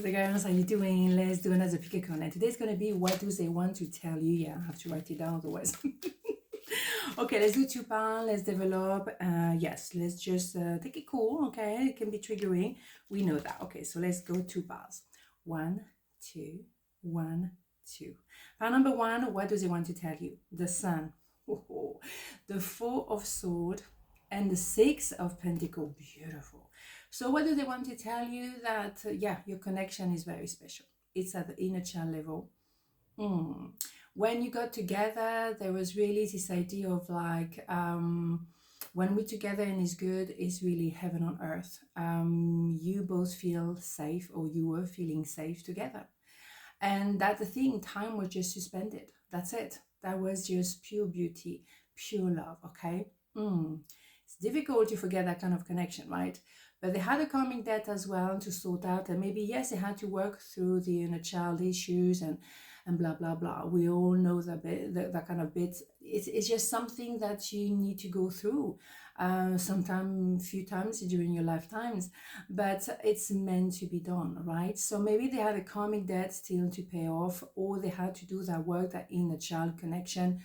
the girls, how you doing? Let's do another pick a card. And today's going to be what do they want to tell you? Yeah, I have to write it down otherwise. Okay, let's do two pounds. Let's develop. Yes, let's just take it cool. Okay, it can be triggering. We know that. Okay, so let's go two pounds. 1, 2, 1, 2. Pound number 1, what do they want to tell you? The Sun, the Four of Swords, and the Six of Pentacles. Beautiful. So what do they want to tell you? That, yeah, your connection is very special. It's at the inner child level. When you got together, there was really this idea of like, when we're together and it's good, it's really heaven on earth. You both feel safe, or you were feeling safe together. And that's the thing, time was just suspended. That's it. That was just pure beauty, pure love, okay? It's difficult to forget that kind of connection, right? But they had a karmic debt as well to sort out, and maybe, yes, they had to work through the inner child issues and blah, blah, blah. We all know that bit, that kind of bit. It's just something that you need to go through sometimes, a few times during your lifetimes, but it's meant to be done, right? So maybe they had a karmic debt still to pay off, or they had to do that work, that inner child connection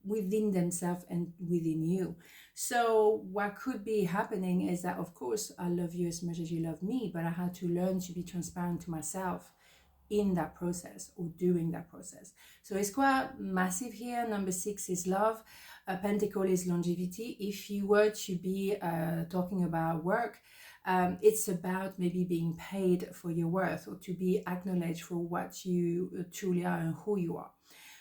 within themselves and within you. So what could be happening is that, of course, I love you as much as you love me, but I had to learn to be transparent to myself in that process or during that process. So it's quite massive here. Number 6 is love. Pentacle is longevity. If you were to be talking about work, it's about maybe being paid for your worth, or to be acknowledged for what you truly are and who you are.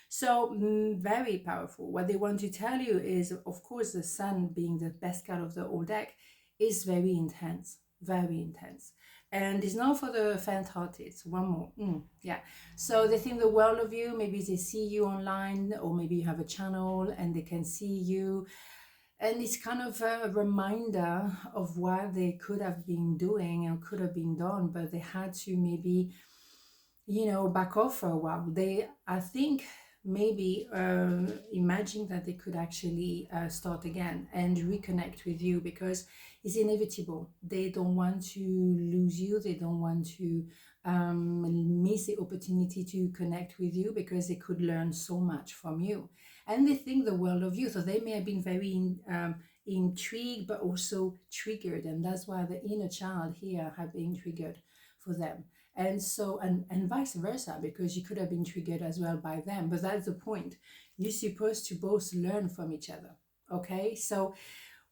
So very powerful. What they want to tell you is, of course, the Sun being the best card of the whole deck is very intense, very intense. And it's not for the faint-hearted. It's one more. Yeah. So they think the world of you. Maybe they see you online, or maybe you have a channel and they can see you. And it's kind of a reminder of what they could have been doing and could have been done, but they had to maybe, back off for a while. I think, maybe imagine that they could actually start again and reconnect with you, because it's inevitable. They don't want to lose you. They don't want to miss the opportunity to connect with you, because they could learn so much from you. And they think the world of you. So they may have been very intrigued, but also triggered. And that's why the inner child here have been triggered for them. And so, and vice versa, because you could have been triggered as well by them. But that's the point. You're supposed to both learn from each other. Okay, so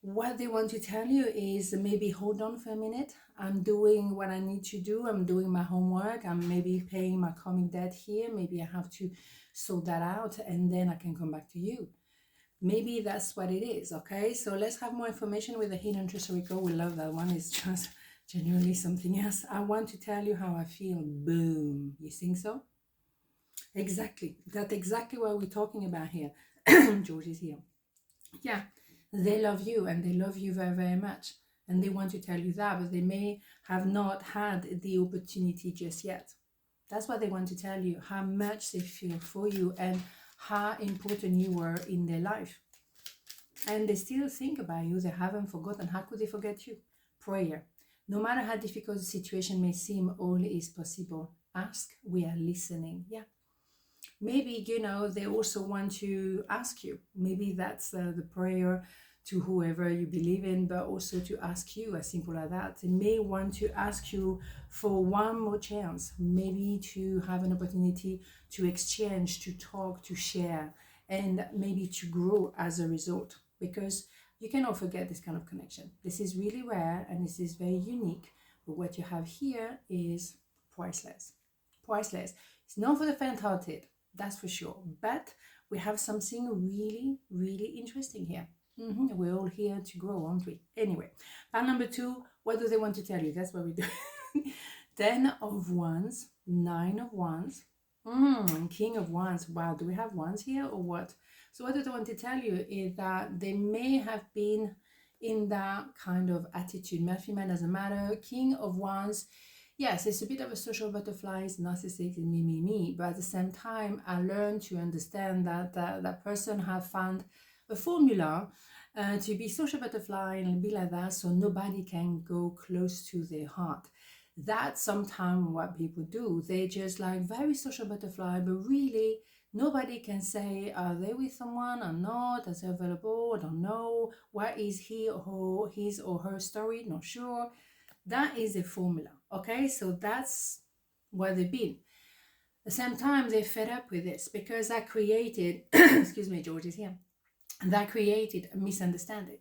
what they want to tell you is, maybe hold on for a minute. I'm doing what I need to do. I'm doing my homework. I'm maybe paying my karmic debt here. Maybe I have to sort that out, and then I can come back to you. Maybe that's what it is. Okay, so let's have more information with the hidden truth. We love that one. It's just genuinely something else. I want to tell you how I feel. Boom. You think so? Exactly. That's exactly what we're talking about here. George is here. Yeah. They love you, and they love you very, very much. And they want to tell you that, but they may have not had the opportunity just yet. That's what they want to tell you, how much they feel for you and how important you were in their life. And they still think about you. They haven't forgotten. How could they forget you? Prayer. No matter how difficult the situation may seem, all is possible. Ask, we are listening. Yeah. Maybe, they also want to ask you. Maybe that's the prayer to whoever you believe in, but also to ask you, as simple as that. They may want to ask you for one more chance, maybe to have an opportunity to exchange, to talk, to share, and maybe to grow as a result, because you cannot forget this kind of connection. This is really rare and this is very unique, but what you have here is priceless. Priceless. It's not for the faint-hearted, that's for sure, but we have something really, really interesting here. We're all here to grow, aren't we? Anyway, part number 2, what do they want to tell you? That's what we do. 10 of Wands, 9 of Wands, King of Wands. Wow, do we have Wands here or what? So what do they want to tell you is that they may have been in that kind of attitude. Male, female, doesn't matter. King of Wands, yes, it's a bit of a social butterfly, it's narcissistic, me. But at the same time, I learned to understand that that person have found a formula to be social butterfly and be like that, so nobody can go close to their heart. That's sometimes what people do. They just like very social butterfly, but really nobody can say, are they with someone or not? Are they available? I don't know. What is his or her story? Not sure. That is a formula. Okay, so that's what they've been. At the same time, they're fed up with this because that created, excuse me, George is here. That created a misunderstanding.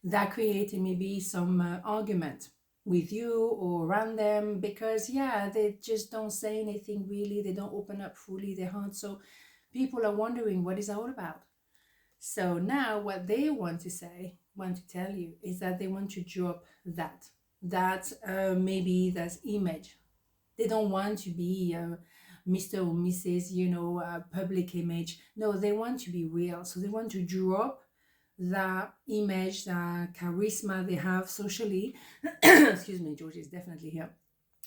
That created maybe some argument with you or around them because, yeah, they just don't say anything really. They don't open up fully their heart. So people are wondering what is that all about. So now what they want to say, want to tell you is that they want to drop that maybe that's image. They don't want to be Mr. or Mrs., public image. No, they want to be real. So they want to drop that image, that charisma they have socially. Excuse me, George is definitely here.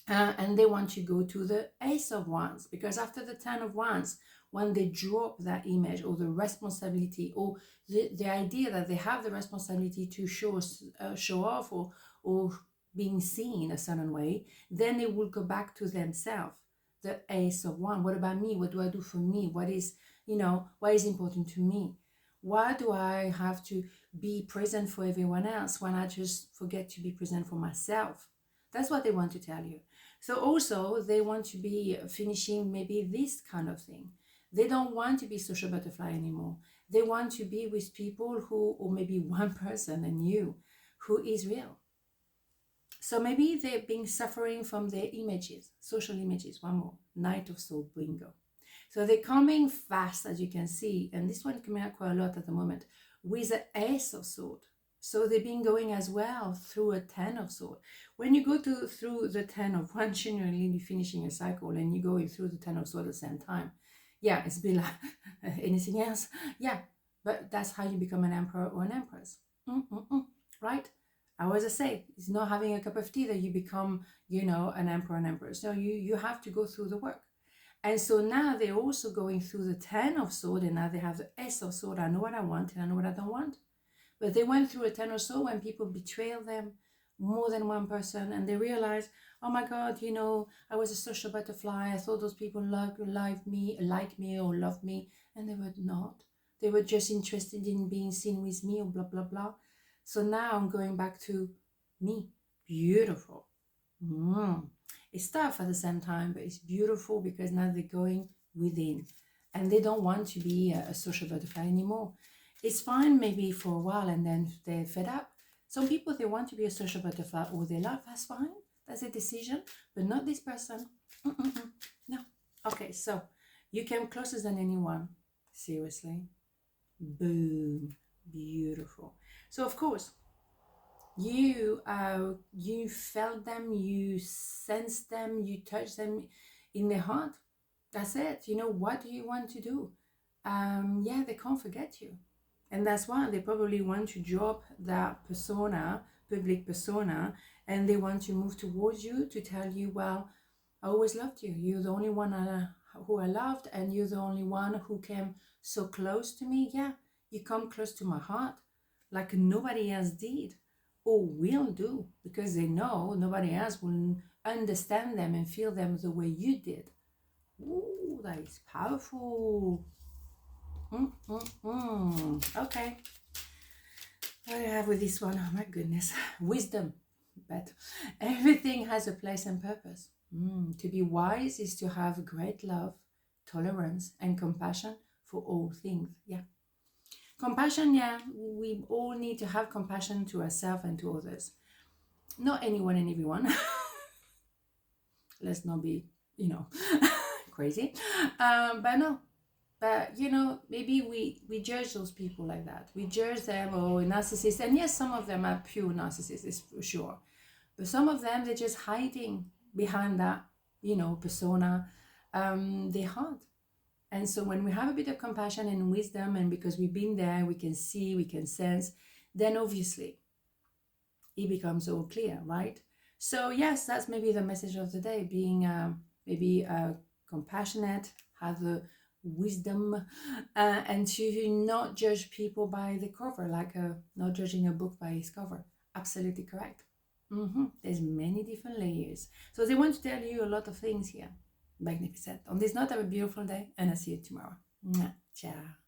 And they want to go to the Ace of Wands, because after the Ten of Wands, when they drop that image or the responsibility or the idea that they have the responsibility to show off or being seen a certain way, then they will go back to themselves. The Ace of Wands. What about me? What do I do for me? What is important to me? Why do I have to be present for everyone else when I just forget to be present for myself? That's what they want to tell you. So also they want to be finishing maybe this kind of thing. They don't want to be social butterfly anymore. They want to be with people who, or maybe one person and you, who is real. So maybe they've been suffering from their images, social images. One more, Knight of Swords, bingo. So they're coming fast, as you can see, and this one coming out quite a lot at the moment, with the Ace of Swords. So they've been going as well through a Ten of Swords. When you go through the Ten of Wands, generally be finishing a cycle, and you're going through the Ten of Swords at the same time. Yeah, it's a bit like anything else. Yeah, but that's how you become an emperor or an empress. Right? As I say, it's not having a cup of tea that you become, an emperor and empress. So you have to go through the work. And so now they're also going through the Ten of Swords, and now they have the Ace of Swords. I know what I want and I know what I don't want. But they went through a Ten of Swords when people betrayed them, more than one person, and they realized, oh my God, I was a social butterfly. I thought those people like me or loved me, and they were not. They were just interested in being seen with me or blah, blah, blah. So now I'm going back to me. Beautiful. It's tough at the same time, but it's beautiful because now they're going within and they don't want to be a social butterfly anymore. It's fine maybe for a while and then they're fed up. Some people, they want to be a social butterfly all their life. That's fine. That's a decision, but not this person. No. Okay, so you came closer than anyone. Seriously. Boom. Beautiful. So of course, you felt them, you sensed them, you touched them in their heart. That's it. What do you want to do? They can't forget you, and that's why they probably want to drop that persona, public persona, and they want to move towards you to tell you, well, I always loved you. You're the only one who I loved, and you're the only one who came so close to me. Yeah, you come close to my heart like nobody else did or will do, because they know nobody else will understand them and feel them the way you did. Ooh, that is powerful. Okay. What do I have with this one? Oh my goodness. Wisdom. But everything has a place and purpose. To be wise is to have great love, tolerance, and compassion for all things. Yeah. Compassion, yeah, we all need to have compassion to ourselves and to others. Not anyone and everyone. Let's not be, crazy. But no. But, maybe we judge those people like that. We judge them, narcissists. And yes, some of them are pure narcissists, for sure. But some of them, they're just hiding behind that, persona, their heart. And so when we have a bit of compassion and wisdom, and because we've been there, we can see, we can sense, then obviously it becomes all clear, right? So yes, that's maybe the message of the day, being maybe compassionate, have the wisdom, and to not judge people by the cover, like not judging a book by its cover. Absolutely correct. There's many different layers. So they want to tell you a lot of things here. Magnificent. On this note, have a beautiful day, and I'll see you tomorrow. Mwah. Ciao.